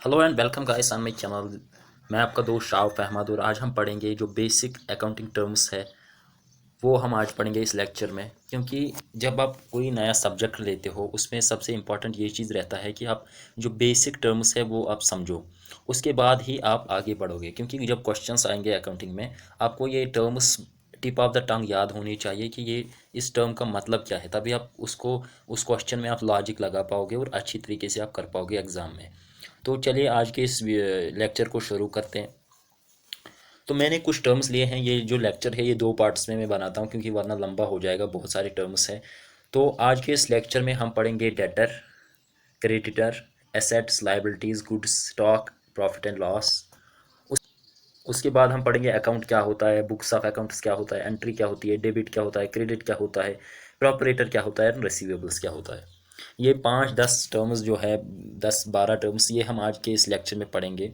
Hello and welcome guys on my channel. मैं आपका दोस्त शाउफ अहमद और आज हम पढ़ेंगे जो बेसिक अकाउंटिंग टर्म्स है वो हम आज पढ़ेंगे इस लेक्चर में। क्योंकि जब आप कोई नया सब्जेक्ट लेते हो उसमें सबसे इम्पॉर्टेंट ये चीज़ रहता है कि आप जो बेसिक टर्म्स है वो आप समझो, उसके बाद ही आप आगे बढ़ोगे। क्योंकि जब क्वेश्चंस आएंगे अकाउंटिंग में आपको ये terms tip of the tongue याद होनी चाहिए कि ये इस टर्म का मतलब क्या है, तभी आप उसको उस क्वेश्चन में आप लॉजिक लगा पाओगे और अच्छी तरीके से आप कर पाओगे एग्ज़ाम में। तो चलिए आज के इस लेक्चर को शुरू करते हैं। तो मैंने कुछ टर्म्स लिए हैं। ये जो लेक्चर है ये दो पार्ट्स में मैं बनाता हूँ क्योंकि वरना लंबा हो जाएगा, बहुत सारे टर्म्स हैं। तो आज के इस लेक्चर में हम पढ़ेंगे debtor, creditor, assets, liabilities, goods, stock, profit and loss. उसके बाद हम पढ़ेंगे अकाउंट क्या होता है, बुक्स ऑफ अकाउंट्स क्या होता है, एंट्री क्या होती है, डेबिट क्या होता है, क्रेडिट क्या होता है, प्रॉपरेटर क्या होता है, रिसीवेबल्स क्या होता है। ये 5-10 टर्म्स जो है, 10-12 टर्म्स ये हम आज के इस लेक्चर में पढ़ेंगे।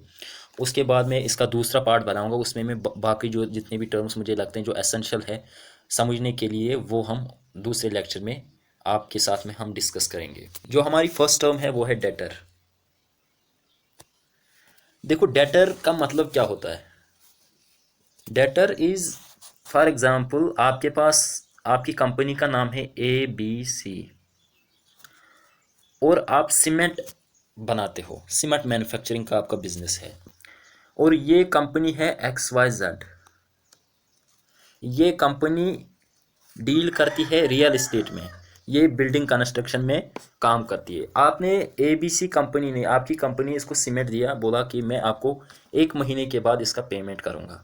उसके बाद मैं इसका दूसरा पार्ट बनाऊंगा, उसमें मैं बाकी जो जितने भी टर्म्स मुझे लगते हैं जो एसेंशियल है समझने के लिए वो हम दूसरे लेक्चर में आपके साथ में हम डिस्कस करेंगे। जो हमारी फर्स्ट टर्म है वो है डेटर। देखो डेटर का मतलब क्या होता है। डेटर इज, फॉर एग्जांपल आपके पास आपकी कंपनी का नाम है ABC और आप सीमेंट बनाते हो, सीमेंट मैन्युफैक्चरिंग का आपका बिजनेस है और ये कंपनी है XYZ। ये कंपनी डील करती है रियल इस्टेट में, ये बिल्डिंग कंस्ट्रक्शन में काम करती है। आपने ABC कंपनी ने, आपकी कंपनी इसको सीमेंट दिया, बोला कि मैं आपको 1 महीने के बाद इसका पेमेंट करूँगा।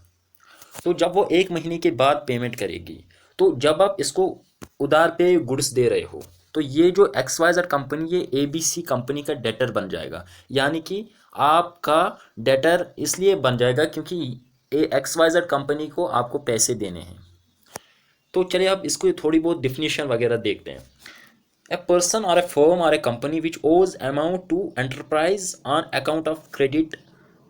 तो जब वो 1 महीने के बाद पेमेंट करेगी, तो जब आप इसको उधार पे गुड्स दे रहे हो तो ये जो XYZ कंपनी, ये ABC कंपनी का डेटर बन जाएगा। यानी कि आपका डेटर इसलिए बन जाएगा क्योंकि XYZ कंपनी को आपको पैसे देने हैं। तो चलिए अब इसको थोड़ी बहुत डिफिनीशन वगैरह देखते हैं। ए पर्सन और ए फर्म और ए company which owes amount to enterprise on account of credit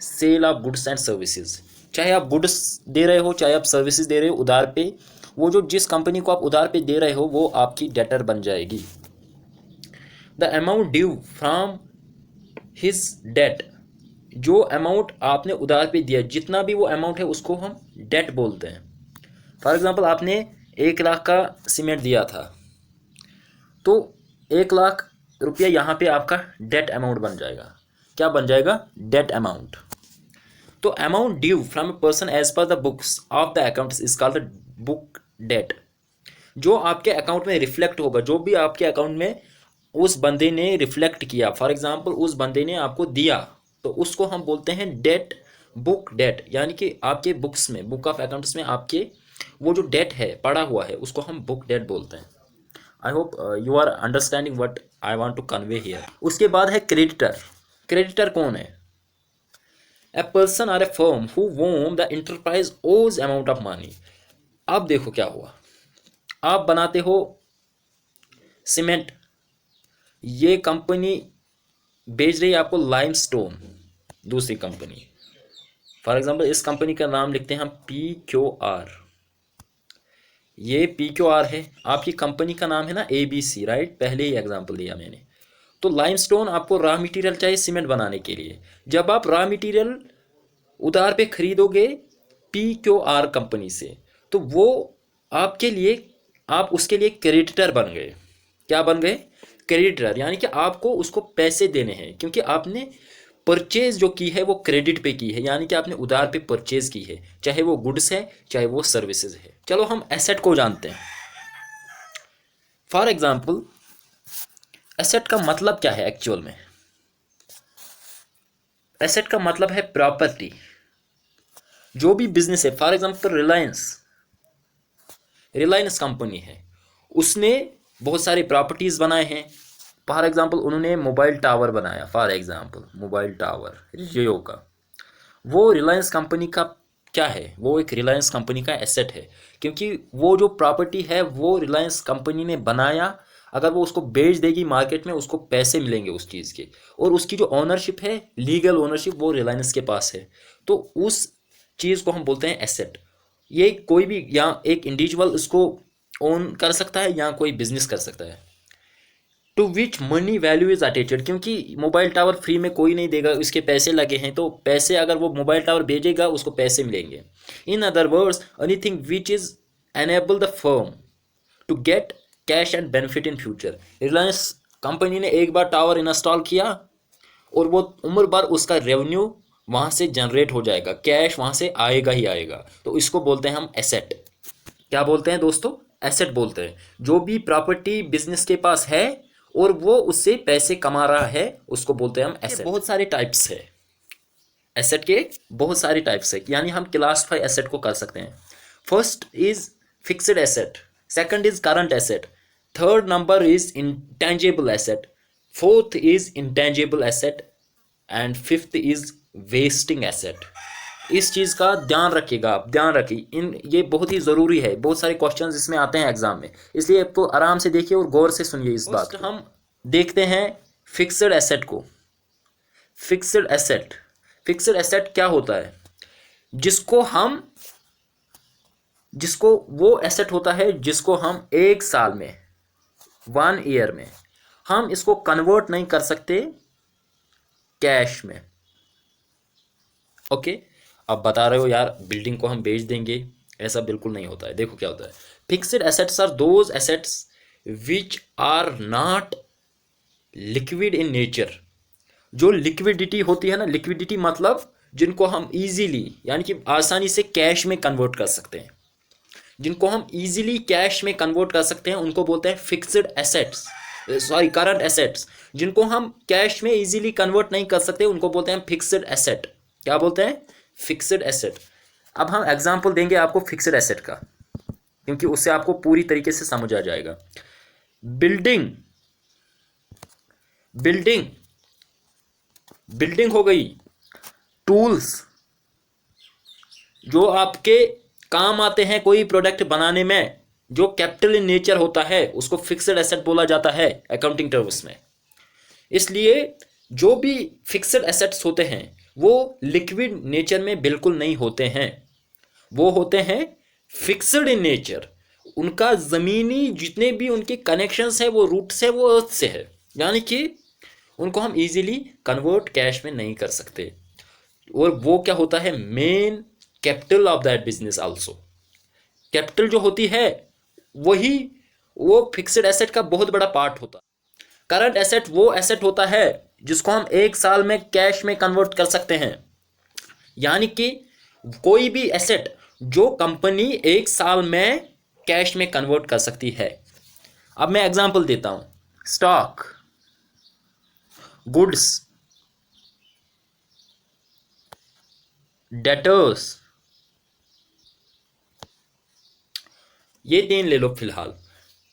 sale of goods and services. चाहे आप गुड्स दे रहे हो चाहे आप सर्विसेज दे रहे हो उधार पे, वो जो जिस कंपनी को आप उधार पे दे रहे हो वो आपकी डेटर बन जाएगी। The amount due from his debt, जो अमाउंट आपने उधार पे दिया, जितना भी वो अमाउंट है उसको हम डेट बोलते हैं। फॉर एग्जाम्पल आपने 1 लाख का सीमेंट दिया था, तो 1 लाख रुपया यहाँ पे आपका डेट अमाउंट बन जाएगा। क्या बन जाएगा? Debt amount. तो amount due from a person as per the books of the account is called book debt. जो आपके अकाउंट में रिफ्लेक्ट होगा, जो भी आपके अकाउंट में उस बंदे ने रिफ्लेक्ट किया, फॉर एग्जाम्पल उस बंदे ने आपको दिया, तो उसको हम बोलते हैं डेट, बुक डेट। यानी कि आपके बुक्स में, बुक ऑफ अकाउंट्स में आपके वो जो डेट है पड़ा हुआ है उसको हम बुक डेट बोलते हैं। I hope you are understanding what I want to convey here. उसके बाद है क्रेडिटर। क्रेडिटर कौन है? ए पर्सन और ए फर्म हु वोम द इंटरप्राइज ओज अमाउंट ऑफ मनी। अब देखो क्या हुआ, आप बनाते हो सीमेंट, ये कंपनी बेच रही है आपको लाइमस्टोन, दूसरी कंपनी। फॉर एग्जांपल इस कंपनी का नाम लिखते हैं हम PQR। ये PQR है, आपकी कंपनी का नाम है ना ABC, राइट? पहले ही एग्जांपल दिया मैंने। तो लाइमस्टोन आपको रॉ मटेरियल चाहिए सीमेंट बनाने के लिए। जब आप रॉ मटेरियल उधार पे खरीदोगे PQR कंपनी से, तो वो आपके लिए, आप उसके लिए क्रेडिटर बन गए। क्या बन गए? क्रेडिटर। यानी कि आपको उसको पैसे देने हैं क्योंकि आपने परचेज जो की है वो क्रेडिट पे की है, यानी कि आपने उधार पे परचेज की है, चाहे वो गुड्स है चाहे वो सर्विसेज है। चलो हम एसेट को जानते हैं। फॉर एग्जाम्पल एसेट का मतलब क्या है एक्चुअल में? एसेट का मतलब है प्रॉपर्टी। जो भी बिजनेस है, for example Reliance, Reliance company है, उसने बहुत सारी प्रॉपर्टीज बनाए हैं। फॉर एग्जाम्पल उन्होंने मोबाइल टावर बनाया, फॉर एग्जाम्पल मोबाइल टावर जियो का, वो रिलायंस कंपनी का क्या है? वो एक रिलायंस कंपनी का एसेट है क्योंकि वो जो प्रॉपर्टी है वो रिलायंस कंपनी ने बनाया। अगर वो उसको बेच देगी मार्केट में, उसको पैसे मिलेंगे उस चीज़ के, और उसकी जो ओनरशिप है, लीगल ओनरशिप, वो रिलायंस के पास है। तो उस चीज़ को हम बोलते हैं एसेट। ये कोई भी, या एक इंडिविजुअल उसको ओन कर सकता है या कोई बिजनेस कर सकता है। To which money value is attached, क्योंकि मोबाइल टावर फ्री में कोई नहीं देगा, इसके पैसे लगे हैं, तो पैसे अगर वो मोबाइल टावर भेजेगा उसको पैसे मिलेंगे। In other words anything which is enable the firm to get cash and benefit in future. Reliance company ने एक बार टावर इंस्टॉल किया और वो उम्र भर उसका रेवेन्यू वहाँ से जनरेट हो जाएगा, कैश वहाँ से आएगा ही आएगा, तो इसको बोलते हैं हम एसेट। क्या बोलते हैं दोस्तों? एसेट बोलते हैं। जो भी प्रॉपर्टी बिजनेस के पास है और वो उससे पैसे कमा रहा है उसको बोलते हैं हम एसेट। बहुत सारे टाइप्स है एसेट के, बहुत सारे टाइप्स है, यानी हम क्लासिफाई एसेट को कर सकते हैं। First is fixed asset, second is current asset, third number is intangible asset, fourth is intangible asset and fifth is wasting asset. इस चीज़ का ध्यान रखिएगा आप, ध्यान रखिए, ये बहुत ही ज़रूरी है, बहुत सारे क्वेश्चंस इसमें आते हैं एग्जाम में, इसलिए आपको आराम से देखिए और गौर से सुनिए इस बात को। हम देखते हैं फिक्स्ड एसेट को। फिक्स्ड एसेट, फिक्स्ड एसेट क्या होता है? जिसको वो एसेट होता है जिसको हम एक साल में, 1 ईयर में, हम इसको कन्वर्ट नहीं कर सकते कैश में। ओके, अब बता रहे हो यार बिल्डिंग को हम बेच देंगे, ऐसा बिल्कुल नहीं होता है। देखो क्या होता है, fixed assets are those assets which are not liquid in nature. जो लिक्विडिटी होती है ना, लिक्विडिटी मतलब जिनको हम इजीली यानी कि आसानी से कैश में कन्वर्ट कर सकते हैं, जिनको हम इजीली कैश में कन्वर्ट कर सकते हैं उनको बोलते हैं fixed assets, sorry current assets. जिनको हम कैश में इजीली कन्वर्ट नहीं कर सकते उनको बोलते हैं फिक्स्ड एसेट। क्या बोलते हैं? Fixed asset. अब हम एग्जांपल देंगे आपको फिक्स्ड एसेट का, क्योंकि उससे आपको पूरी तरीके से समझ आ जाएगा। बिल्डिंग, बिल्डिंग बिल्डिंग हो गई, टूल्स जो आपके काम आते हैं कोई प्रोडक्ट बनाने में, जो कैपिटल इन नेचर होता है उसको फिक्स्ड एसेट बोला जाता है अकाउंटिंग टर्म्स में। इसलिए जो भी फिक्स्ड एसेट्स होते हैं वो लिक्विड नेचर में बिल्कुल नहीं होते हैं, वो होते हैं फिक्स्ड इन नेचर। उनका ज़मीनी जितने भी उनके कनेक्शंस है वो रूट्स है वो अर्थ से है, यानी कि उनको हम इजीली कन्वर्ट कैश में नहीं कर सकते। और वो क्या होता है? Main capital of that business also. Capital जो होती है वही वो फिक्स्ड एसेट का बहुत बड़ा पार्ट होता है। करंट एसेट वो एसेट होता है जिसको हम एक साल में कैश में कन्वर्ट कर सकते हैं, यानी कि कोई भी एसेट जो कंपनी एक साल में कैश में कन्वर्ट कर सकती है। अब मैं एग्जांपल देता हूं, स्टॉक, गुड्स, डेटर्स, ये 3 ले लो फिलहाल।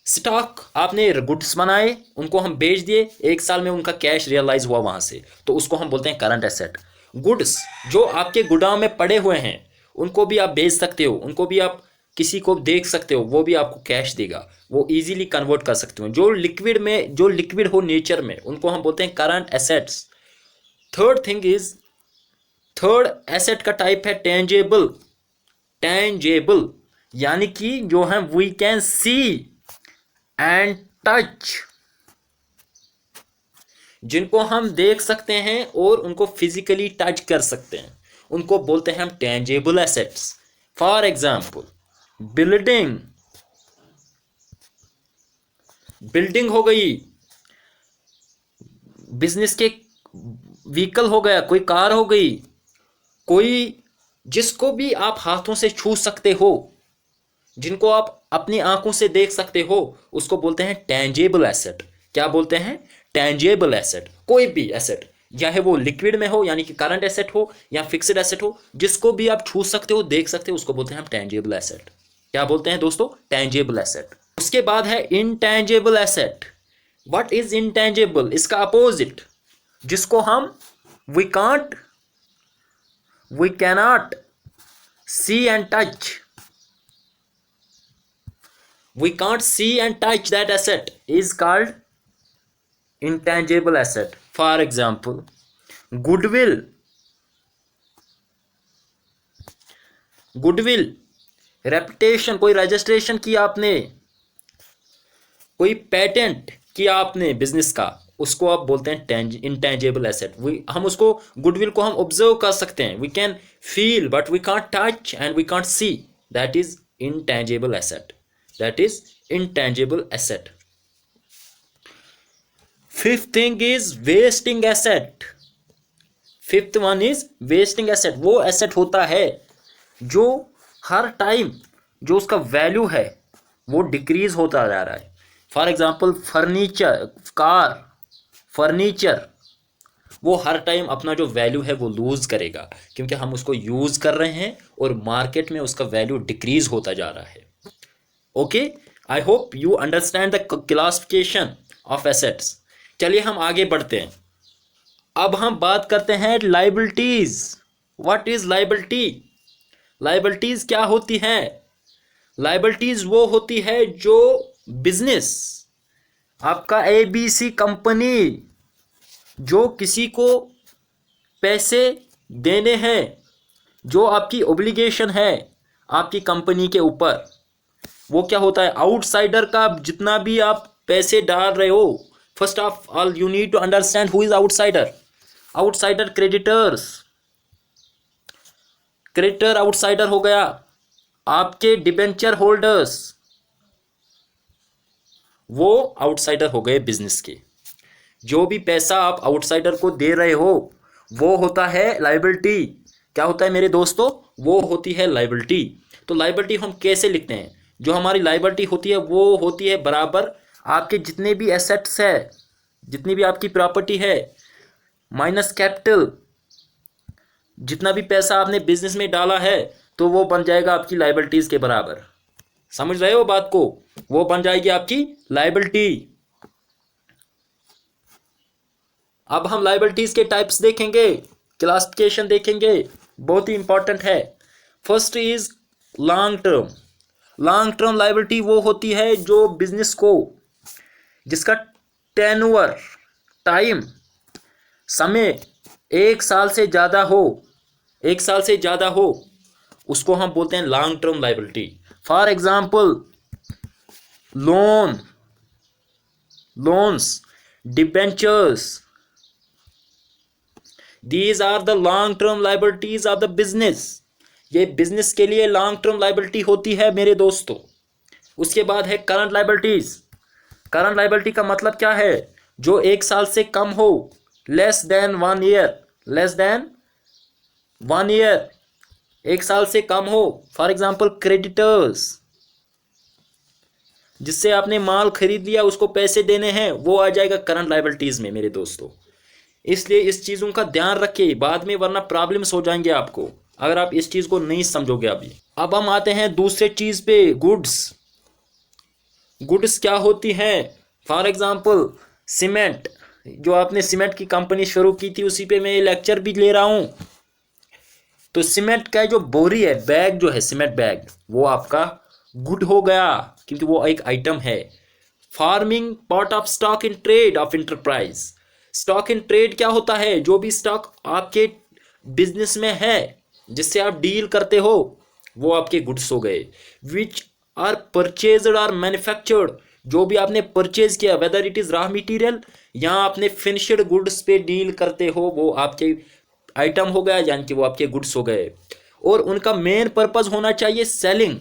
स्टॉक, आपने गुड्स बनाए, उनको हम बेच दिए, एक साल में उनका कैश रियलाइज हुआ वहां से, तो उसको हम बोलते हैं करंट एसेट। गुड्स जो आपके गोदाम में पड़े हुए हैं उनको भी आप बेच सकते हो, उनको भी आप किसी को देख सकते हो, वो भी आपको कैश देगा, वो इजीली कन्वर्ट कर सकते हो। जो लिक्विड में, जो लिक्विड हो नेचर में, उनको हम बोलते हैं करंट एसेट्स। थर्ड एसेट का टाइप है टेंजेबल। टेंजेबल यानी कि जो है we can see and touch, जिनको हम देख सकते हैं और उनको फिजिकली टच कर सकते हैं, उनको बोलते हैं हम tangible assets. For example building, building हो गई, बिजनेस के व्हीकल हो गया, कोई कार हो गई, कोई जिसको भी आप हाथों से छू सकते हो, जिनको आप अपनी आंखों से देख सकते हो, उसको बोलते हैं टेंजेबल एसेट। क्या बोलते हैं? Tangible asset. कोई भी एसेट, चाहे वो लिक्विड में हो यानी कि करंट एसेट हो या फिक्स्ड एसेट हो, जिसको भी आप छू सकते हो, देख सकते हो, उसको बोलते हैं हम टेंजेबल एसेट। क्या बोलते हैं दोस्तों? Tangible asset. उसके बाद है intangible asset. What is intangible? इसका अपोजिट, जिसको हम we cannot see and touch, we can't see and touch that asset is called intangible asset. For example, goodwill, goodwill, reputation, कोई रजिस्ट्रेशन किया आपने, कोई पेटेंट कि आपने बिजनेस का, उसको आप बोलते हैं इंटेंजिबल एसेट। हम उसको, गुडविल को हम ऑब्जर्व कर सकते हैं, we can feel but we can't touch and we can't see, that is intangible asset, that is intangible asset. Fifth thing is wasting asset. Fifth one is wasting asset. वो asset होता है जो हर time जो उसका value है वो decrease होता जा रहा है। For example furniture, car, furniture, वो हर टाइम अपना जो वैल्यू है वो लूज करेगा क्योंकि हम उसको यूज कर रहे हैं और मार्केट में उसका वैल्यू डिक्रीज होता जा रहा है। Okay, I hope you understand the classification of assets. चलिए हम आगे बढ़ते हैं। अब हम बात करते हैं liabilities. What is liability? Liabilities क्या होती है? लाइबिलिटीज वो होती है जो बिजनेस, आपका एबीसी कंपनी जो किसी को पैसे देने हैं, जो आपकी ओब्लिगेशन है आपकी कंपनी के ऊपर, वो क्या होता है? आउटसाइडर का जितना भी आप पैसे डाल रहे हो, first of all you need to understand who is outsider. Outsider creditors, creditor outsider हो गया, आपके डिबेंचर होल्डर्स वो आउटसाइडर हो गए बिजनेस के। जो भी पैसा आप आउटसाइडर को दे रहे हो वो होता है लाइबिलिटी। क्या होता है मेरे दोस्तों? वो होती है लाइबिलिटी। तो लाइबिलिटी हम कैसे लिखते हैं? जो हमारी लाइबिलिटी होती है वो होती है बराबर आपके जितने भी एसेट्स है, जितनी भी आपकी प्रॉपर्टी है, माइनस कैपिटल, जितना भी पैसा आपने बिजनेस में डाला है तो वो बन जाएगा आपकी लाइबिलिटीज के बराबर। समझ रहे हो बात को? वो बन जाएगी आपकी लाइबिलिटी। अब हम लाइबिलिटीज के टाइप्स देखेंगे, क्लासिफिकेशन देखेंगे, बहुत ही इंपॉर्टेंट है। First is long term. Long term liability वो होती है जो बिजनेस को, जिसका टेन्योर, टाइम, समय 1 साल से ज़्यादा हो, 1 साल से ज़्यादा हो, उसको हम बोलते हैं long term liability. For example loans, debentures, these are the long term liabilities of the business. ये बिजनेस के लिए लॉन्ग टर्म लाइबिलिटी होती है मेरे दोस्तों। उसके बाद है करंट लाइबिलिटीज। करंट लाइबिलिटी का मतलब क्या है? जो 1 साल से कम हो, less than 1 year, less than 1 year, 1 साल से कम हो। फॉर एग्जाम्पल क्रेडिटर्स, जिससे आपने माल खरीद लिया उसको पैसे देने हैं, वो आ जाएगा करंट लाइबिलिटीज में मेरे दोस्तों। इसलिए इस चीज़ों का ध्यान रखिए बाद में, वरना प्रॉब्लम्स हो जाएंगे आपको अगर आप इस चीज़ को नहीं समझोगे अभी। अब हम आते हैं दूसरे चीज़ पे, गुड्स। गुड्स क्या होती हैं? फॉर एग्जाम्पल सीमेंट, जो आपने सीमेंट की कंपनी शुरू की थी उसी पे मैं ये लेक्चर भी ले रहा हूँ। तो सीमेंट का जो बोरी है, बैग जो है, सीमेंट बैग, वो आपका गुड हो गया क्योंकि वो एक आइटम है। Farming part of stock in trade off enterprise. Stock in trade क्या होता है? जो भी स्टॉक आपके बिजनेस में है, जिससे आप डील करते हो, वो आपके गुड्स हो गए। विच आर परचेज्ड और मैन्युफैक्चर्ड, जो भी आपने परचेज किया, whether it is raw material या आपने फिनिश्ड गुड्स पे डील करते हो, वो आपके आइटम हो गया, यानी कि वो आपके गुड्स हो गए। और उनका मेन पर्पस होना चाहिए सेलिंग।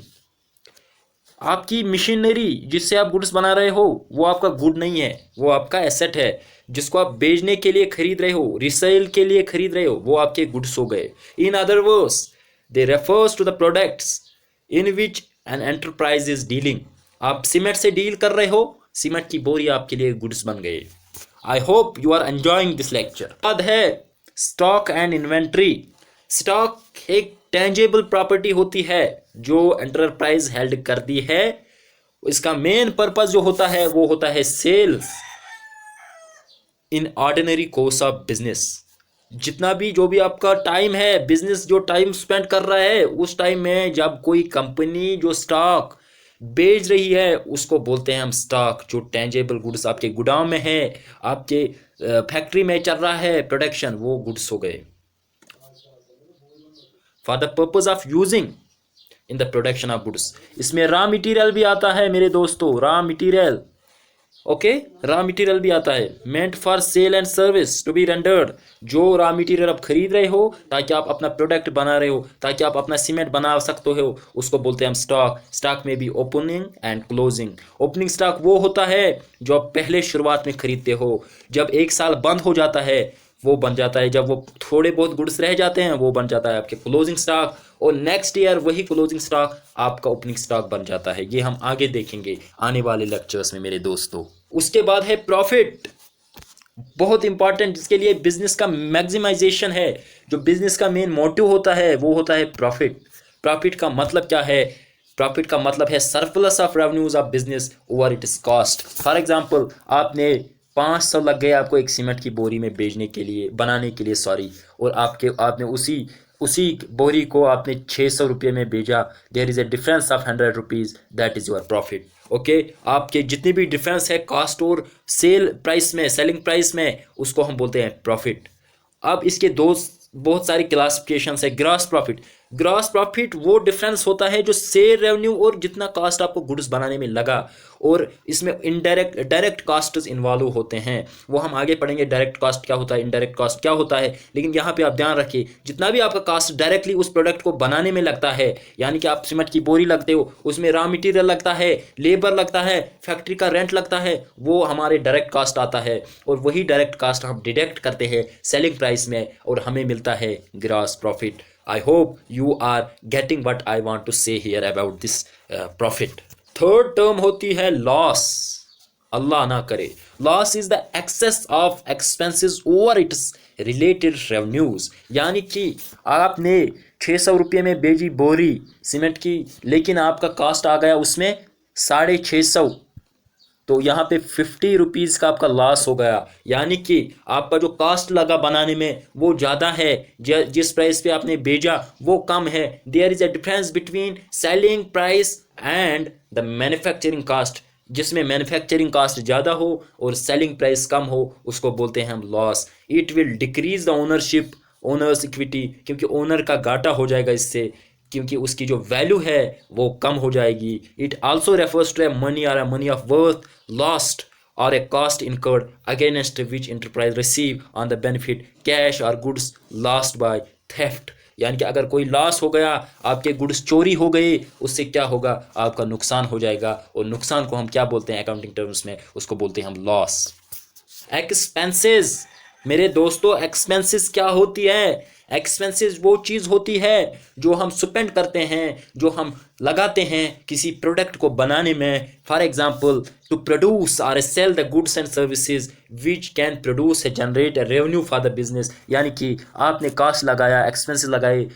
आपकी मशीनरी जिससे आप गुड्स बना रहे हो वो आपका गुड नहीं है, वो आपका एसेट है, जिसको आप बेचने के लिए खरीद रहे हो, रिसेल के लिए खरीद रहे हो, वो आपके गुड्स हो गए। In other words they refers to the products in which an enterprise is dealing. आप सीमेंट से डील कर रहे हो, सीमेंट की बोरी आपके लिए गुड्स बन गए। I hope you are enjoying this lecture. बाद है स्टॉक एंड इन्वेंट्री। स्टॉक एक टेंजेबल प्रॉपर्टी होती है जो एंटरप्राइज हेल्ड करती है। इसका मेन पर्पस जो होता है वो होता है sales in ordinary course of business. जितना भी जो भी आपका टाइम है, बिजनेस जो टाइम स्पेंड कर रहा है, उस टाइम में जब कोई कंपनी जो स्टॉक बेच रही है उसको बोलते हैं हम स्टॉक। जो टेंजेबल गुड्स आपके गोदाम में है, आपके फैक्ट्री में चल रहा है प्रोडक्शन, वो गुड्स हो गए। For the purpose of using in the production of goods. इसमें रॉ मटेरियल भी आता है मेरे दोस्तों, raw material. Okay. Raw material भी आता है, meant for sale and service to be rendered. जो रॉ मटेरियल आप खरीद रहे हो ताकि आप अपना प्रोडक्ट बना रहे हो, ताकि आप अपना सीमेंट बना सकते हो, उसको बोलते हैं हम स्टॉक। स्टॉक में भी opening and closing. Opening stock वो होता है जो आप पहले शुरुआत में खरीदते हो, जब एक साल बंद हो जाता है वो बन जाता है, जब वो थोड़े बहुत गुड्स रह जाते हैं वो बन जाता है आपके क्लोजिंग स्टॉक, और नेक्स्ट ईयर वही क्लोजिंग स्टॉक आपका ओपनिंग स्टॉक बन जाता है। ये हम आगे देखेंगे आने वाले लेक्चर्स में मेरे दोस्तों। उसके बाद है प्रॉफिट, बहुत इंपॉर्टेंट, जिसके लिए बिजनेस का मैक्सिमाइजेशन है। जो बिजनेस का मेन मोटिव होता है वो होता है प्रॉफिट। प्रॉफिट का मतलब क्या है? प्रॉफिट का मतलब है surplus of revenues of business over it's cost. For example, आपने 500 लग गए आपको एक सीमेंट की बोरी में बेचने के लिए, बनाने के लिए सॉरी, और आपने उसी उसी बोरी को आपने 600 रुपये में बेचा। There is a difference of 100 rupees, that is your profit. Okay, आपके जितनी भी डिफरेंस है कॉस्ट और सेल प्राइस में, सेलिंग प्राइस में, उसको हम बोलते हैं प्रॉफिट। अब इसके दो बहुत सारी क्लासिफिकेशंस है। ग्रॉस प्रॉफिट, ग्रॉस प्रॉफिट वो डिफरेंस होता है जो सेल रेवेन्यू और जितना कॉस्ट आपको गुड्स बनाने में लगा, और इसमें इनडायरेक्ट डायरेक्ट कॉस्ट्स इन्वॉल्व होते हैं, वो हम आगे पढ़ेंगे। डायरेक्ट कॉस्ट क्या होता है, इनडायरेक्ट कॉस्ट क्या होता है, लेकिन यहाँ पे आप ध्यान रखिए जितना भी आपका कॉस्ट डायरेक्टली उस प्रोडक्ट को बनाने में लगता है, यानी कि आप सीमेंट की बोरी लगते हो, उसमें रॉ मटेरियल लगता है, लेबर लगता है, फैक्ट्री का रेंट लगता है, वो हमारे डायरेक्ट कॉस्ट आता है, और वही डायरेक्ट कॉस्ट हम डिडक्ट करते हैं सेलिंग प्राइस में, और हमें मिलता है gross profit. I hope you are getting what I want to say here about this profit. Third term होती है लॉस। अल्लाह ना करे, loss is the excess of expenses over its related revenues. यानी कि आपने 600 रुपये में बेची बोरी सीमेंट की, लेकिन आपका कॉस्ट आ गया उसमें 650, तो यहाँ पे 50 रुपीज़ का आपका लॉस हो गया। यानी कि आपका जो कॉस्ट लगा बनाने में वो ज़्यादा है, जिस प्राइस पे आपने भेजा वो कम है। There is a difference between selling price and the manufacturing cost, जिसमें मैन्युफैक्चरिंग कॉस्ट ज़्यादा हो और सेलिंग प्राइस कम हो, उसको बोलते हैं हम loss. It will decrease the ownership, owners equity, क्योंकि ओनर का घाटा हो जाएगा इससे, क्योंकि उसकी जो वैल्यू है वो कम हो जाएगी। It also refers to a money or a money of worth lost or a cost incurred against which enterprise receive on the benefit cash or goods lost by theft. यानी कि अगर कोई लॉस हो गया, आपके गुड्स चोरी हो गए, उससे क्या होगा, आपका नुकसान हो जाएगा, और नुकसान को हम क्या बोलते हैं अकाउंटिंग टर्म्स में, उसको बोलते हैं हम लॉस। एक्सपेंसेस, मेरे दोस्तों एक्सपेंसेस क्या होती है? एक्सपेंसेस वो चीज़ होती है जो हम स्पेंड करते हैं, जो हम लगाते हैं किसी प्रोडक्ट को बनाने में। For example, to produce or sell the goods and services which can produce a generate a revenue for the business. यानी कि आपने कॉस्ट लगाया, एक्सपेंसेस लगाए,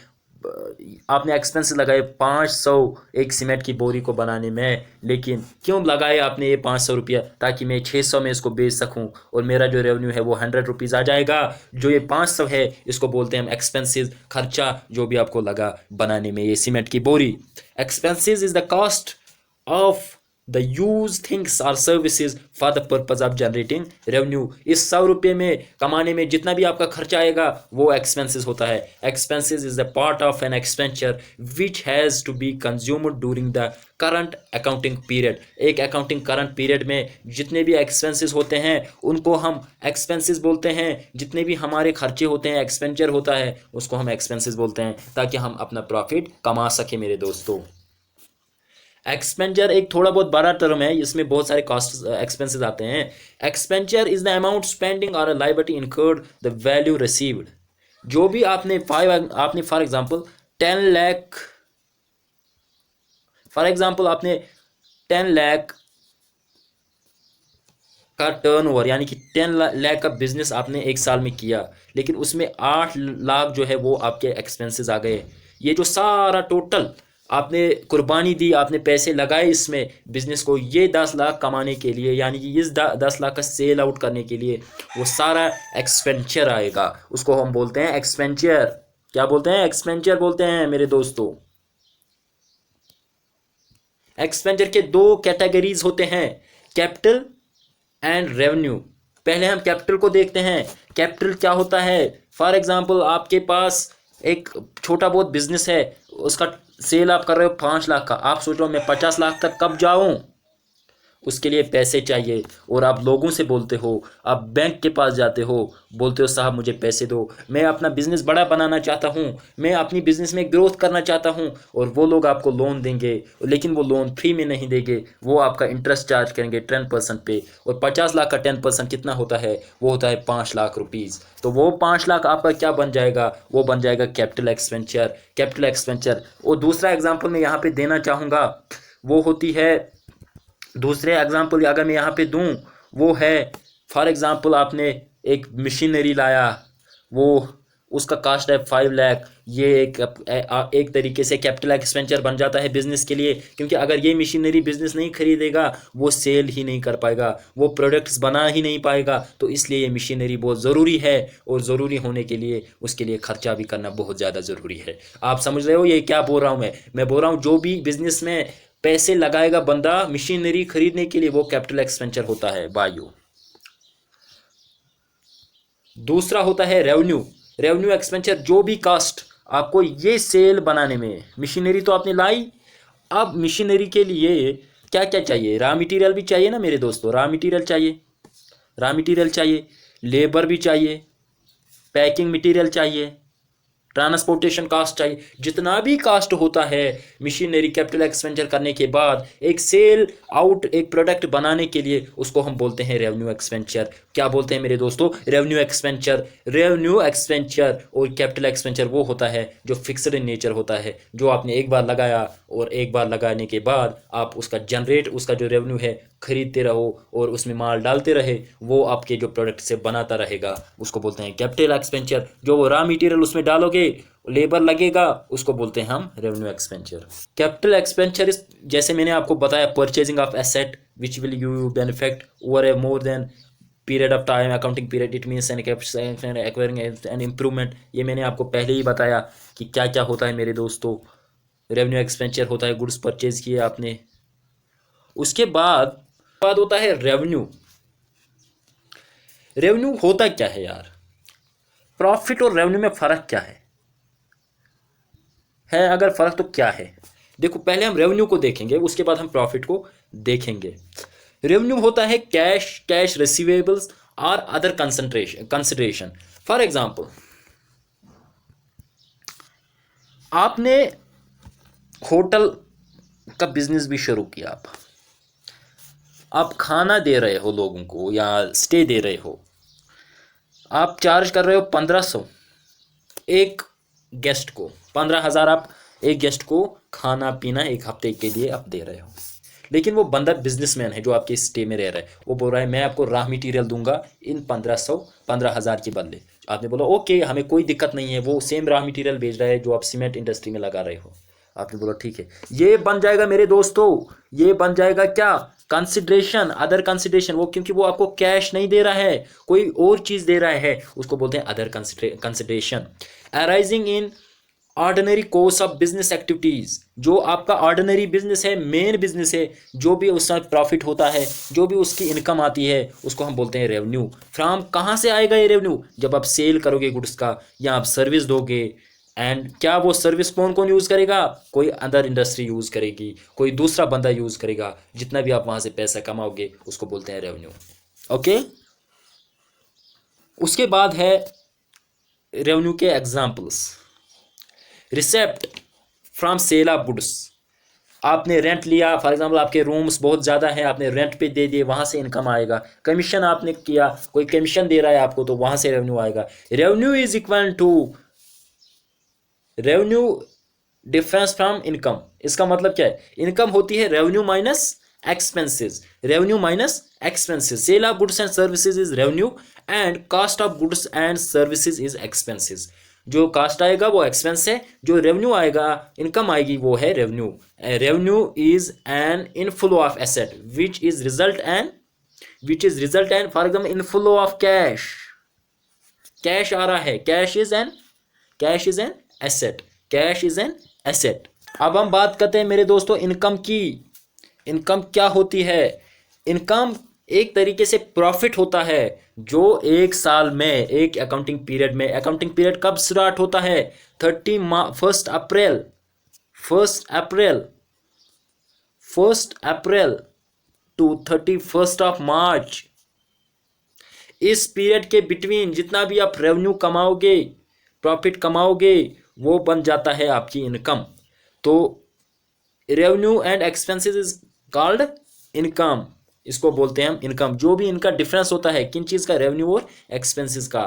आपने एक्सपेंस लगाए 500 एक सीमेंट की बोरी को बनाने में, लेकिन क्यों लगाए आपने ये 500 रुपया? ताकि मैं 600 में इसको बेच सकूं और मेरा जो रेवेन्यू है वो 100 रुपीज़ आ जाएगा। जो ये 500 है इसको बोलते हैं हम एक्सपेंसेस, खर्चा जो भी आपको लगा बनाने में ये सीमेंट की बोरी। Expenses is the cost of the use things और services for the purpose of generating revenue. इस 100 रुपये में कमाने में जितना भी आपका खर्चा आएगा वो एक्सपेंसेस होता है। Expenses is the part of an expenditure which has to be consumed during the current accounting period. एक अकाउंटिंग करंट पीरियड में जितने भी एक्सपेंसेस होते हैं उनको हम एक्सपेंसेस बोलते हैं। जितने भी हमारे खर्चे होते हैं, एक्सपेंचर होता है, उसको हम एक्सपेंसेस बोलते हैं, ताकि हम अपना प्रॉफिट कमा सकें मेरे दोस्तों। एक्सपेंचर एक थोड़ा बहुत बड़ा टर्म है, इसमें बहुत सारे कॉस्ट एक्सपेंसेस आते हैं। Expenditure is the amount spending or liability incurred the value received. जो भी आपने for example 10 lakh, for example आपने 10 लाख का टर्नओवर यानी कि 10 लाख का बिजनेस आपने एक साल में किया, लेकिन उसमें 8 लाख जो है वो आपके एक्सपेंसेस आ गए। ये जो सारा टोटल आपने कुर्बानी दी, आपने पैसे लगाए इसमें बिजनेस को, ये 10 लाख कमाने के लिए, यानी कि इस 10 लाख का सेल आउट करने के लिए वो सारा एक्सपेंचर आएगा। उसको हम बोलते हैं एक्सपेंचर। क्या बोलते हैं? एक्सपेंचर बोलते हैं मेरे दोस्तों। एक्सपेंचर के 2 कैटेगरीज होते हैं, कैपिटल एंड रेवेन्यू। पहले हम कैपिटल को देखते हैं। कैपिटल क्या होता है? फॉर एग्जांपल, आपके पास एक छोटा बहुत बिजनेस है, उसका सेल आप कर रहे हो 5 लाख का, आप सोच रहे हो मैं 50 लाख तक कब जाऊं, उसके लिए पैसे चाहिए और आप लोगों से बोलते हो, आप बैंक के पास जाते हो, बोलते हो साहब मुझे पैसे दो, मैं अपना बिजनेस बड़ा बनाना चाहता हूँ, मैं अपनी बिजनेस में ग्रोथ करना चाहता हूँ, और वो लोग आपको लोन देंगे, लेकिन वो लोन फ्री में नहीं देंगे, वो आपका इंटरेस्ट चार्ज करेंगे 10% पे। और 50 लाख का 10% कितना होता है? वो होता है 5 लाख रुपीज़। तो वो 5 लाख आपका क्या बन जाएगा? वो बन जाएगा कैपिटल एक्सपेंचर। Capital expenditure. और दूसरा एग्जाम्पल मैं यहाँ पे देना चाहूँगा, वो होती है, दूसरे एग्जाम्पल अगर मैं यहाँ पे दूँ, वो है फॉर एग्जाम्पल आपने एक मशीनरी लाया, वो उसका कास्ट है 5 लाख। ये एक तरीके से कैपिटल एक्सपेंचर बन जाता है बिजनेस के लिए, क्योंकि अगर ये मशीनरी बिजनेस नहीं खरीदेगा वो सेल ही नहीं कर पाएगा, वो प्रोडक्ट्स बना ही नहीं पाएगा। तो इसलिए ये मशीनरी बहुत ज़रूरी है, और ज़रूरी होने के लिए उसके लिए खर्चा भी करना बहुत ज़्यादा ज़रूरी है। आप समझ रहे हो ये क्या बोल रहा हूँ मैं बोल रहा हूँ जो भी बिजनेस में पैसे लगाएगा बंदा मशीनरी खरीदने के लिए, वो कैपिटल एक्सपेंचर होता है भाइयों। दूसरा होता है रेवेन्यू। रेवेन्यू एक्सपेंचर, जो भी कास्ट आपको ये सेल बनाने में, मशीनरी तो आपने लाई, अब मशीनरी के लिए क्या क्या चाहिए? रॉ मटेरियल भी चाहिए ना मेरे दोस्तों, रॉ मटेरियल चाहिए, रॉ मटेरियल चाहिए, लेबर भी चाहिए, पैकिंग मटेरियल चाहिए, ट्रांसपोर्टेशन कास्ट चाहिए। जितना भी कास्ट होता है मशीनरी कैपिटल एक्सपेंचर करने के बाद एक सेल आउट, एक प्रोडक्ट बनाने के लिए, उसको हम बोलते हैं रेवेन्यू एक्सपेंचर। क्या बोलते हैं मेरे दोस्तों? Revenue expenditure. रेवेन्यू एक्सपेंचर और कैपिटल एक्सपेंचर वो होता है जो फिक्स्ड इन नेचर होता है, जो आपने एक बार लगाया और एक बार लगाने के बाद आप उसका जनरेट, उसका जो रेवेन्यू है खरीदते रहो और उसमें माल डालते रहे, वो आपके जो प्रोडक्ट से बनाता रहेगा, उसको बोलते हैं कैपिटल एक्सपेंचर। जो वो रॉ मटेरियल उसमें डालोगे, लेबर लगेगा, उसको बोलते हैं हम रेवेन्यू एक्सपेंचर। कैपिटल एक्सपेंचर इस, जैसे मैंने आपको बताया, purchasing of asset which will you benefit over A more than period of time, accounting period, it means acquiring an improvement. ये मैंने आपको पहले ही बताया कि क्या क्या होता है मेरे दोस्तों। रेवेन्यू एक्सपेंचर होता है गुड्स परचेज किए आपने। उसके बाद होता है रेवेन्यू। रेवेन्यू होता क्या है यार? प्रॉफिट और रेवेन्यू में फ़र्क क्या है अगर फ़र्क तो क्या है? देखो, पहले हम रेवेन्यू को देखेंगे, उसके बाद हम प्रॉफिट को देखेंगे। रेवेन्यू होता है कैश रिसीवेबल्स और अदर कंसिडरेशन। फॉर एग्जांपल, आपने होटल का बिजनेस भी शुरू किया, आप खाना दे रहे हो लोगों को या स्टे दे रहे हो, आप चार्ज कर रहे हो 1500 एक गेस्ट को, 15,000 आप एक गेस्ट को खाना पीना एक हफ्ते के लिए आप दे रहे हो। लेकिन वो बंदा बिजनेसमैन है जो आपके स्टे में रह रहा है, वो बोल रहा है मैं आपको रॉ मटेरियल दूंगा इन 15,000 के बदले। आपने बोला ओके, हमें कोई दिक्कत नहीं है, वो सेम रॉ मटेरियल भेज रहा है जो आप सीमेंट इंडस्ट्री में लगा रहे हो। आपने बोला ठीक है, ये बन जाएगा मेरे दोस्तों, ये बन जाएगा क्या? Consideration, other consideration. वो क्योंकि वो आपको कैश नहीं दे रहा है, कोई और चीज़ दे रहा है, उसको बोलते हैं other consideration. Arising in ordinary course of business activities, जो आपका ऑर्डिनरी बिजनेस है, मेन बिजनेस है, जो भी उसका प्रॉफिट होता है, जो भी उसकी इनकम आती है, उसको हम बोलते हैं रेवेन्यू। फ्रॉम कहाँ से आएगा ये रेवेन्यू? जब आप सेल करोगे गुड्स का या आप सर्विस दोगे। एंड क्या वो सर्विस कौन कौन यूज़ करेगा? कोई अदर इंडस्ट्री यूज़ करेगी, कोई दूसरा बंदा यूज़ करेगा। जितना भी आप वहाँ से पैसा कमाओगे उसको बोलते हैं रेवेन्यू। ओके, उसके बाद है रेवेन्यू के examples. Receipt from sale of goods, आपने रेंट लिया, फॉर एग्जांपल आपके रूम्स बहुत ज़्यादा हैं, आपने रेंट पे दे दिए, वहाँ से इनकम आएगा। कमीशन आपने किया, कोई कमीशन दे रहा है आपको, तो वहाँ से रेवेन्यू आएगा। Revenue is equal to revenue difference from income. इसका मतलब क्या है? इनकम होती है revenue minus expenses, revenue minus expenses. Sale of goods and services is revenue and cost of goods and services is expenses. जो cost आएगा वो expense है, जो रेवेन्यू आएगा, इनकम आएगी, वो है revenue. Revenue is an inflow of asset which is result and for example inflow of cash. Cash आ रहा है, cash is an asset, cash is an asset. अब हम बात करते हैं मेरे दोस्तों इनकम की। इनकम क्या होती है? इनकम एक तरीके से प्रॉफिट होता है जो एक साल में, एक अकाउंटिंग पीरियड में, अकाउंटिंग पीरियड कब स्टार्ट होता है? 1 अप्रैल to 31 मार्च, इस पीरियड के बिटवीन जितना भी आप रेवेन्यू कमाओगे, प्रॉफिट कमाओगे, वो बन जाता है आपकी इनकम। तो revenue and expenses is called income, इसको बोलते हैं हम इनकम। जो भी इनका डिफरेंस होता है किन चीज़ का, रेवेन्यू और एक्सपेंसेस का।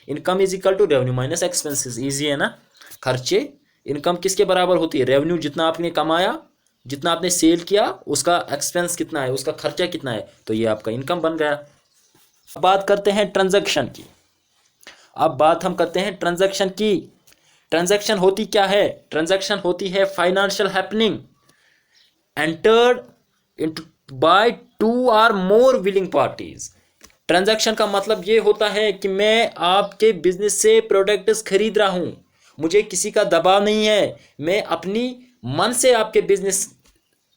Income is equal to revenue minus expenses, easy है ना। खर्चे, इनकम किसके बराबर होती है, रेवेन्यू जितना आपने कमाया, जितना आपने सेल किया, उसका एक्सपेंस कितना है, उसका खर्चा कितना है, तो ये आपका इनकम बन गया। अब बात करते हैं ट्रांजैक्शन की। अब बात हम करते हैं ट्रांजैक्शन की। ट्रांजैक्शन होती क्या है, ट्रांजैक्शन होती है financial happening entered into by two or more willing parties. Transaction का मतलब ये होता है कि मैं आपके बिजनेस से प्रोडक्ट्स खरीद रहा हूं, मुझे किसी का दबाव नहीं है, मैं अपनी मन से आपके बिजनेस,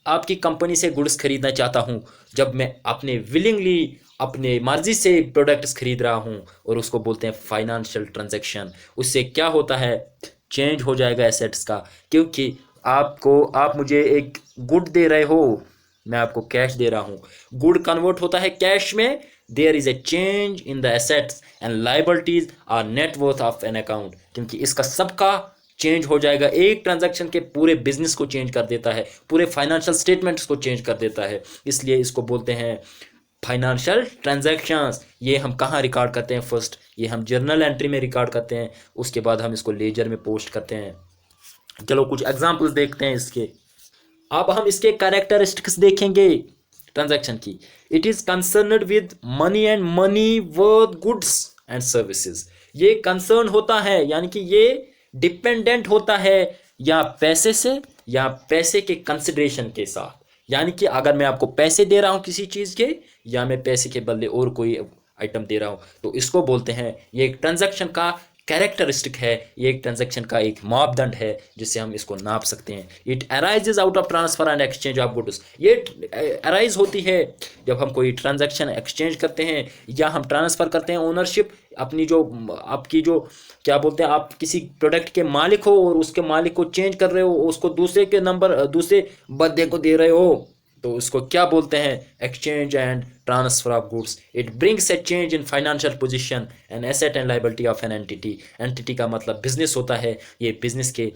आपकी कंपनी से गुड्स खरीदना चाहता हूं। जब मैं अपने विलिंगली, अपने मर्जी से प्रोडक्ट्स खरीद रहा हूं, और उसको बोलते हैं फाइनेंशियल ट्रांजैक्शन। उससे क्या होता है, चेंज हो जाएगा एसेट्स का, क्योंकि आप मुझे एक गुड दे रहे हो, मैं आपको कैश दे रहा हूँ, गुड कन्वर्ट होता है कैश में, there is a change in the assets and liabilities or net worth of an account, क्योंकि इसका सबका चेंज हो जाएगा। एक ट्रांजैक्शन के पूरे बिजनेस को चेंज कर देता है, पूरे फाइनेंशियल स्टेटमेंट्स को चेंज कर देता है, इसलिए इसको बोलते हैं फाइनेंशियल ट्रांजैक्शंस। ये हम कहाँ रिकॉर्ड करते हैं, फर्स्ट ये हम जर्नल एंट्री में रिकॉर्ड करते हैं, उसके बाद हम इसको लेजर में पोस्ट करते हैं। चलो कुछ एग्जांपल्स देखते हैं इसके। अब हम इसके कैरेक्टरिस्टिक्स देखेंगे ट्रांजैक्शन की। It is concerned with money and money worth goods and services. ये कंसर्न होता है, यानी कि ये डिपेंडेंट होता है या पैसे से या पैसे के कंसिडरेशन के साथ। यानी कि अगर मैं आपको पैसे दे रहा हूं किसी चीज़ के, या मैं पैसे के बदले और कोई आइटम दे रहा हूं, तो इसको बोलते हैं, ये एक ट्रांजैक्शन का कैरेक्टरिस्टिक है, ये एक ट्रांजैक्शन का एक मापदंड है जिससे हम इसको नाप सकते हैं। It arises out of transfer and exchange of goods. ये अराइज होती है जब हम कोई ट्रांजैक्शन एक्सचेंज करते हैं या हम ट्रांसफ़र करते हैं ओनरशिप, अपनी जो आपकी जो क्या बोलते हैं, आप किसी प्रोडक्ट के मालिक हो और उसके मालिक को चेंज कर रहे हो, उसको दूसरे के नंबर, दूसरे बंदे को दे रहे हो, तो उसको क्या बोलते हैं, exchange and transfer of goods. It brings A change in financial position and asset and liability of an entity. Entity का मतलब बिजनेस होता है, ये बिजनेस के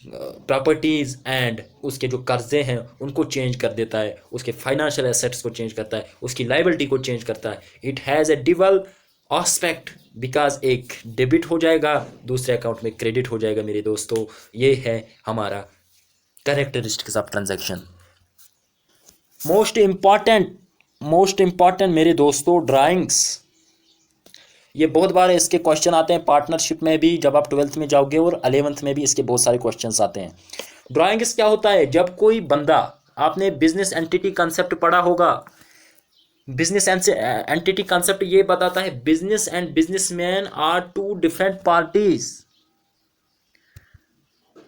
प्रॉपर्टीज़ एंड उसके जो कर्जे हैं उनको चेंज कर देता है, उसके फाइनेंशियल एसेट्स को चेंज करता है, उसकी लायबिलिटी को चेंज करता है। It has a dual aspect, because एक डेबिट हो जाएगा, दूसरे अकाउंट में क्रेडिट हो जाएगा। मेरे दोस्तों, ये है हमारा characteristics of transaction. Most important मेरे दोस्तों, ड्राइंग्स। ये बहुत बार इसके क्वेश्चन आते हैं पार्टनरशिप में भी, जब आप 12th में जाओगे, और 11th में भी इसके बहुत सारे क्वेश्चंस आते हैं। ड्राइंग्स क्या होता है, जब कोई बंदा, आपने बिजनेस एंटिटी कंसेप्ट पढ़ा होगा। बिजनेस एंटिटी कंसेप्ट ये बताता है business and businessman are two different parties.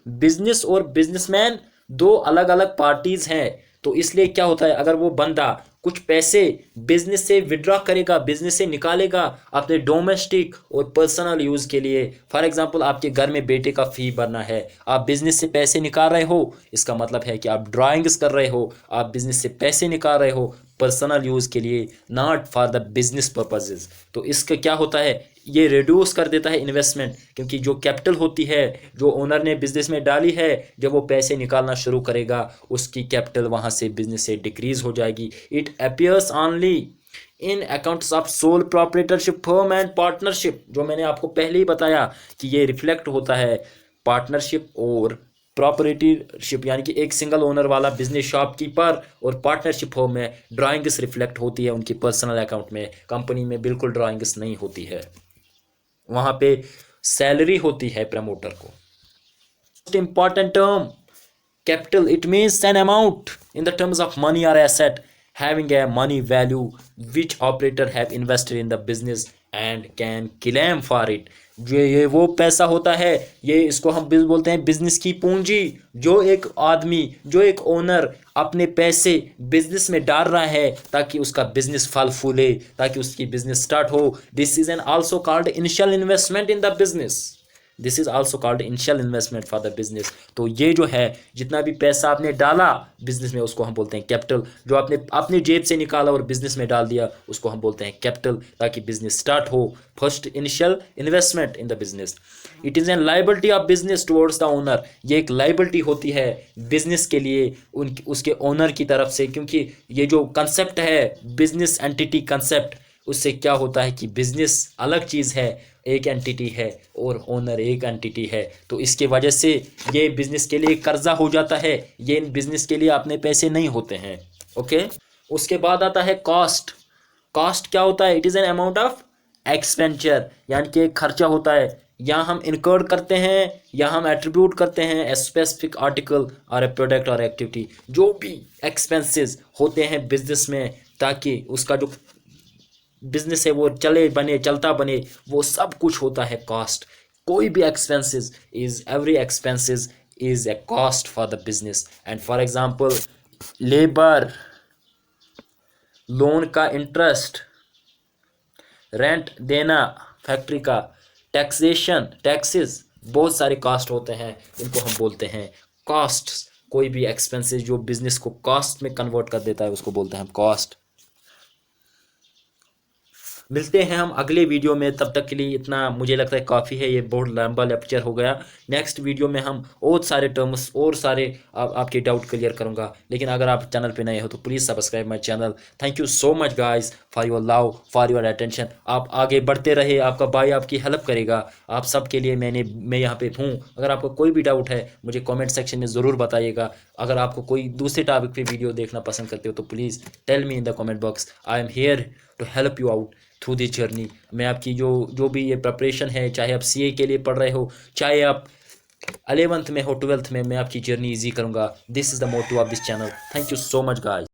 Business और बिजनेसमैन दो अलग अलग पार्टीज हैं। तो इसलिए क्या होता है, अगर वो बंदा कुछ पैसे बिजनेस से विड्रॉ करेगा, बिजनेस से निकालेगा अपने डोमेस्टिक और पर्सनल यूज़ के लिए, फॉर एग्जांपल आपके घर में बेटे का फ़ी भरना है, आप बिजनेस से पैसे निकाल रहे हो, इसका मतलब है कि आप ड्राइंग्स कर रहे हो, आप बिजनेस से पैसे निकाल रहे हो पर्सनल यूज़ के लिए, not for the business purposes. तो इसका क्या होता है, ये रिड्यूस कर देता है इन्वेस्टमेंट, क्योंकि जो कैपिटल होती है जो ओनर ने बिजनेस में डाली है, जब वो पैसे निकालना शुरू करेगा उसकी कैपिटल वहाँ से बिजनेस से डिक्रीज हो जाएगी। It appears only in accounts of sole proprietorship firm and partnership. जो मैंने आपको पहले ही बताया कि ये रिफ्लेक्ट होता है पार्टनरशिप और प्रॉपर्टीशिप, यानी कि एक सिंगल ओनर वाला बिजनेस शॉपकीपर और पार्टनरशिप फर्म में ड्राइंग्स रिफ्लेक्ट होती है उनकी पर्सनल अकाउंट में। कंपनी में बिल्कुल ड्राइंग्स नहीं होती है, वहाँ पे सैलरी होती है प्रमोटर को। Most important term capital, it means an amount in the terms of money और asset having a money value which operator have invested in the business and can claim for it। ये वो पैसा होता है, ये इसको हम बोलते हैं बिजनेस की पूंजी, जो एक आदमी, जो एक ओनर अपने पैसे बिजनेस में डाल रहा है ताकि उसका बिजनेस फल फूले, ताकि उसकी बिजनेस स्टार्ट हो। This is an also called initial investment in the business. This is also called initial investment for the business. तो ये जो है जितना भी पैसा आपने डाला बिजनेस में उसको हम बोलते हैं कैपिटल। जो आपने अपनी जेब से निकाला और बिजनेस में डाल दिया उसको हम बोलते हैं कैपिटल, ताकि बिजनेस स्टार्ट हो। First initial investment in the business. It is an liability of business towards the owner. ये एक लाइबिलिटी होती है बिजनेस के लिए उसके ओनर की तरफ से, क्योंकि ये जो कंसेप्ट है बिजनेस एंटिटी कंसेप्ट, उससे क्या होता है कि बिजनेस अलग चीज़ है, एक एंटिटी है और ओनर एक एंटिटी है। तो इसके वजह से ये बिजनेस के लिए कर्जा हो जाता है, ये बिजनेस के लिए अपने पैसे नहीं होते हैं। ओके, उसके बाद आता है कॉस्ट। कॉस्ट क्या होता है? It is an amount of expenditure, यानी कि खर्चा होता है। या हम इनकर्ड करते हैं या हम एट्रीब्यूट करते हैं ए स्पेसिफिक आर्टिकल और ए प्रोडक्ट और एक्टिविटी। जो भी एक्सपेंसेस होते हैं बिजनेस में, ताकि उसका जो बिजनेस है वो चलता बने, वो सब कुछ होता है कॉस्ट। कोई भी expenses is every expenses is a cost for the business. And for example labour, loan का इंटरेस्ट, रेंट देना फैक्ट्री का, टैक्सेशन टैक्सेस, बहुत सारे कॉस्ट होते हैं, इनको हम बोलते हैं कॉस्ट्स। कोई भी एक्सपेंसेस जो बिजनेस को कॉस्ट में कन्वर्ट कर देता है उसको बोलते हैं कॉस्ट। मिलते हैं हम अगले वीडियो में, तब तक के लिए इतना मुझे लगता है काफ़ी है, ये बहुत लंबा लेक्चर हो गया। नेक्स्ट वीडियो में हम और सारे टर्म्स और सारे आपके डाउट क्लियर करूंगा। लेकिन अगर आप चैनल पे नए हो तो please subscribe my channel. Thank you so much guys for your love, for your attention. आप आगे बढ़ते रहे, आपका भाई आपकी हेल्प करेगा। आप सब के लिए मैं यहाँ पे हूँ। अगर आपको कोई भी डाउट है मुझे कॉमेंट सेक्शन में ज़रूर बताइएगा। अगर आपको कोई दूसरे टॉपिक पे वीडियो देखना पसंद करते हो तो please tell me in the comment box. I am here to help you out through this journey. मैं आपकी जो भी ये प्रिपरेशन है, चाहे आप सीए के लिए पढ़ रहे हो, चाहे आप 11th में हो, 12th में, मैं आपकी जर्नी इजी करूँगा। This is the motive of this channel. Thank you so much guys.